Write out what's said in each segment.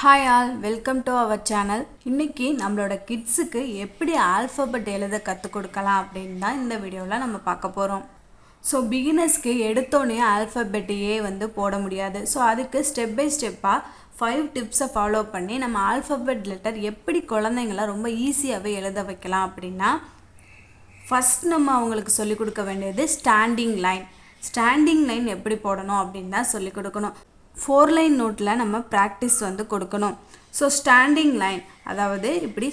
Hi all, welcome to our channel. இன்னைக்கு நம்மளோட கிட்ஸுக்கு எப்படி ஆல்ஃபபெட் எழுத கற்றுக் கொடுக்கலாம் அப்படின்னு தான் இந்த வீடியோவில் நம்ம பார்க்க போகிறோம். ஸோ பிகினர்ஸ்க்கு எடுத்தோடனே ஆல்ஃபபெட்டையே போட முடியாது. ஸோ அதுக்கு ஸ்டெப் பை ஸ்டெப்பாக 5 டிப்ஸை ஃபாலோ பண்ணி நம்ம ஆல்ஃபபெட் லெட்டர் எப்படி குழந்தைங்கள ரொம்ப ஈஸியாகவே எழுத வைக்கலாம் அப்படின்னா ஃபஸ்ட் நம்ம அவங்களுக்கு சொல்லிக் கொடுக்க வேண்டியது ஸ்டாண்டிங் லைன். ஸ்டாண்டிங் லைன் எப்படி போடணும் அப்படின்னு தான் சொல்லிக் கொடுக்கணும். 4 லைன் நோட்டில் நம்ம ப்ராக்டிஸ் கொடுக்கணும். ஸோ ஸ்டாண்டிங் லைன் அதாவது இப்படி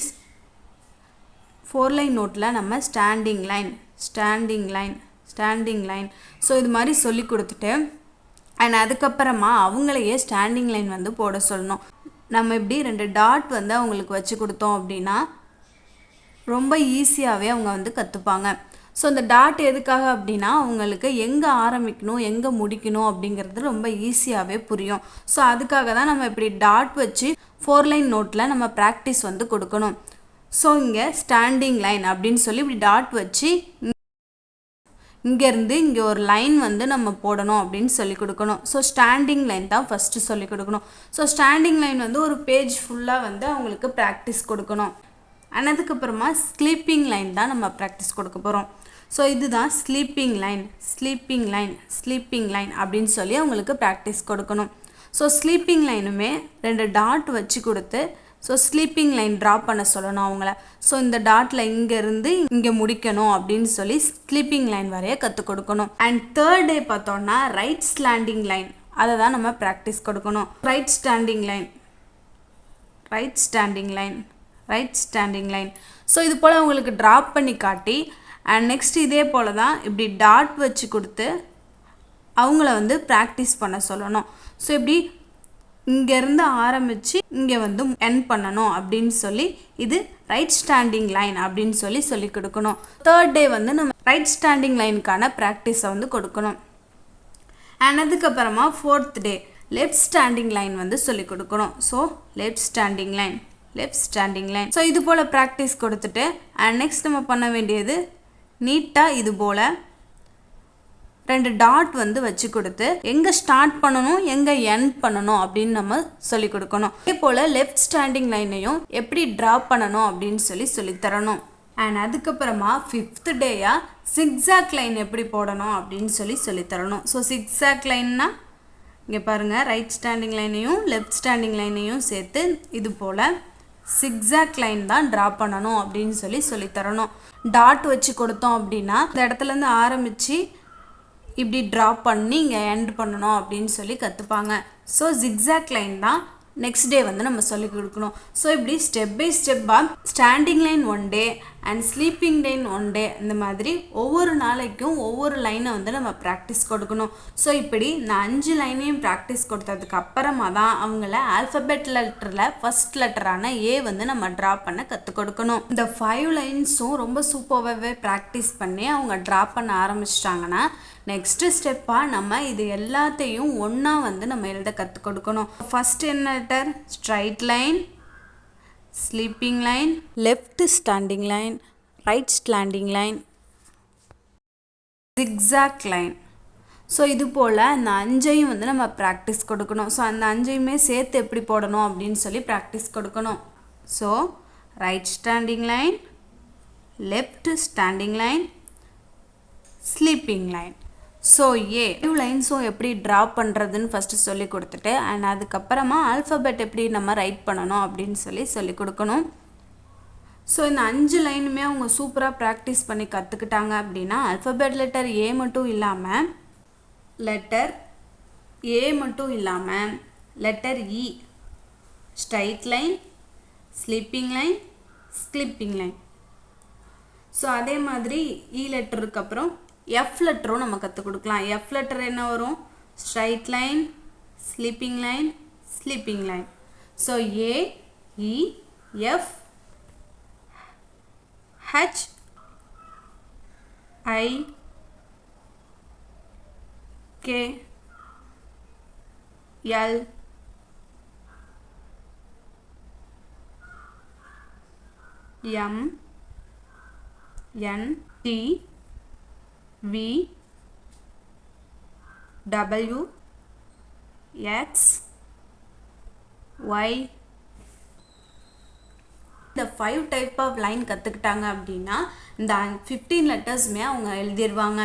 4 லைன் நோட்டில் நம்ம ஸ்டாண்டிங் லைன் ஸோ இது மாதிரி சொல்லி கொடுத்துட்டு அண்ட் அதுக்கப்புறமா அவங்களையே ஸ்டாண்டிங் லைன் போட சொல்லணும். நம்ம இப்படி 2 டாட் அவங்களுக்கு வச்சு கொடுத்தோம் அப்படின்னா ரொம்ப ஈஸியாகவே அவங்க கற்றுப்பாங்க. ஸோ இந்த டாட் எதுக்காக அப்படின்னா அவங்களுக்கு எங்கே ஆரம்பிக்கணும் எங்கே முடிக்கணும் அப்படிங்கிறது ரொம்ப ஈஸியாகவே புரியும். ஸோ அதுக்காக தான் நம்ம இப்படி டாட் வச்சு 4 லைன் நோட்டில் நம்ம ப்ராக்டிஸ் கொடுக்கணும். ஸோ இங்கே ஸ்டாண்டிங் லைன் அப்படின்னு சொல்லி இப்படி டாட் வச்சு இங்கேருந்து இங்கே ஒரு லைன் நம்ம போடணும் அப்படின்னு சொல்லி கொடுக்கணும். ஸோ ஸ்டாண்டிங் லைன் தான் ஃபஸ்ட்டு சொல்லி கொடுக்கணும். ஸோ ஸ்டாண்டிங் லைன் ஒரு பேஜ் ஃபுல்லாக அவங்களுக்கு ப்ராக்டிஸ் கொடுக்கணும். அதுக்கப்புறமா ஸ்லீப்பிங் லைன் தான் நம்ம ப்ராக்டிஸ் கொடுக்க போகிறோம். ஸோ இதுதான் ஸ்லீப்பிங் லைன் அப்படின்னு சொல்லி அவங்களுக்கு ப்ராக்டிஸ் கொடுக்கணும். ஸோ ஸ்லீப்பிங் லைனுமே 2 டாட் வச்சு கொடுத்து ஸோ ஸ்லீப்பிங் லைன் ட்ரா பண்ண சொல்லணும் அவங்கள. ஸோ இந்த டாட்டில் இங்கேருந்து இங்கே முடிக்கணும் அப்படின்னு சொல்லி ஸ்லீப்பிங் லைன் வரைய கற்றுக் கொடுக்கணும். அண்ட் 3rd டே பார்த்தோன்னா ரைட் ஸ்டாண்டிங் லைன் அதை தான் நம்ம ப்ராக்டிஸ் கொடுக்கணும். ரைட் ஸ்டாண்டிங் லைன் ஸோ இது போல் அவங்களுக்கு ட்ராப் பண்ணி காட்டி அண்ட் நெக்ஸ்ட் இதே போல் தான் இப்படி டாட் வச்சு கொடுத்து அவங்கள ப்ராக்டிஸ் பண்ண சொல்லணும். ஸோ இப்படி இங்கேருந்து ஆரம்பித்து இங்கே எண்ட் பண்ணணும் அப்படின்னு சொல்லி இது ரைட் ஸ்டாண்டிங் லைன் அப்படின்னு சொல்லி கொடுக்கணும். 3rd டே நம்ம ரைட் ஸ்டாண்டிங் லைனுக்கான ப்ராக்டிஸை கொடுக்கணும். அண்ட் அதுக்கப்புறமா 4th டே லெஃப்ட் ஸ்டாண்டிங் லைன் சொல்லி கொடுக்கணும். So left standing line so இது போல் ப்ராக்டிஸ் கொடுத்துட்டு அண்ட் நெக்ஸ்ட் நம்ம பண்ண வேண்டியது நீட்டாக இது போல் 2 டாட் வச்சு கொடுத்து எங்கே ஸ்டார்ட் பண்ணணும் எங்கே எண்ட் பண்ணணும் அப்படின்னு நம்ம சொல்லி கொடுக்கணும். இதே போல் லெஃப்ட் ஸ்டாண்டிங் லைனையும் எப்படி ட்ரா பண்ணணும் அப்படின்னு சொல்லித்தரணும். அண்ட் அதுக்கப்புறமா 5th டேயாக சிக்ஸாக் லைன் எப்படி போடணும் அப்படின்னு சொல்லித்தரணும். ஸோ சிக்ஸாக் லைன்னா இங்கே பாருங்கள், ரைட் ஸ்டாண்டிங் லைனையும் லெஃப்ட் ஸ்டாண்டிங் லைனையும் சேர்த்து இது போல் சிக்ஸாக் லைன் தான் ட்ரா பண்ணணும் அப்படின்னு சொல்லித்தரணும். டாட் வச்சு கொடுத்தோம் அப்படின்னா இந்த இடத்துலேருந்து ஆரம்பித்து இப்படி ட்ரா பண்ணி இங்கே எண்ட் பண்ணணும் அப்படின்னு கற்றுப்பாங்க. ஸோ ஜிக்ஸாக் லைன் தான் நெக்ஸ்ட் டே நம்ம சொல்லிக் கொடுக்கணும். ஸோ இப்படி ஸ்டெப் பை ஸ்டெப்பாக standing line 1 day and sleeping line 1 டே இந்த மாதிரி ஒவ்வொரு நாளைக்கும் ஒவ்வொரு லைனை நம்ம ப்ராக்டிஸ் கொடுக்கணும். ஸோ இப்படி இந்த 5 லைனையும் ப்ராக்டிஸ் கொடுத்ததுக்கு அப்புறமா தான் அவங்கள ஆல்ஃபபெட் லெட்டரில் ஃபஸ்ட் லெட்டரான ஏ நம்ம ட்ரா பண்ண கற்றுக் கொடுக்கணும். இந்த 5 லைன்ஸும் ரொம்ப சூப்பராகவே ப்ராக்டிஸ் பண்ணி அவங்க ட்ரா பண்ண ஆரம்பிச்சிட்டாங்கன்னா நெக்ஸ்ட் ஸ்டெப்பாக நம்ம இது எல்லாத்தையும் ஒன்றா நம்ம எழுத கற்றுக் கொடுக்கணும். ஃபஸ்ட் என்ன letter? Straight line, sleeping line, left standing line, right standing line, zigzag line. So இது போல் அந்த 5ஐயும் நம்ம ப்ராக்டிஸ் கொடுக்கணும். ஸோ அந்த 5ஐயுமே சேர்த்து எப்படி போடணும் அப்படின்னு ப்ராக்டிஸ் கொடுக்கணும். So right standing line, left standing line, sleeping line. So A 2 லைன்ஸும் எப்படி ட்ரா பண்ணுறதுன்னு ஃபஸ்ட்டு சொல்லி கொடுத்துட்டு அண்ட் அதுக்கப்புறமா ஆல்ஃபபெட் எப்படி நம்ம ரைட் பண்ணணும் அப்படின்னு சொல்லி கொடுக்கணும். ஸோ இந்த 5 லைனுமே அவங்க சூப்பராக ப்ராக்டிஸ் பண்ணி கற்றுக்கிட்டாங்க அப்படின்னா ஆல்ஃபபெட் லெட்டர் ஏ மட்டும் இல்லாமல் letter E, straight line, sleeping line, skipping line. So அதே மாதிரி இ லெட்டருக்கு அப்புறம் எஃப் லெட்டரும் நம்ம கற்றுக் கொடுக்கலாம். எஃப் லெட்டர் என்ன வரும்? Straight line, sleeping line, sleeping line. So A, E, F, H, I, K, L, M, N, T, V, W, X, Y, இந்த 5 type of line கற்றுக்கிட்டாங்க அப்படின்னா இந்த 15 லெட்டர்ஸுமே அவங்க எழுதிடுவாங்க.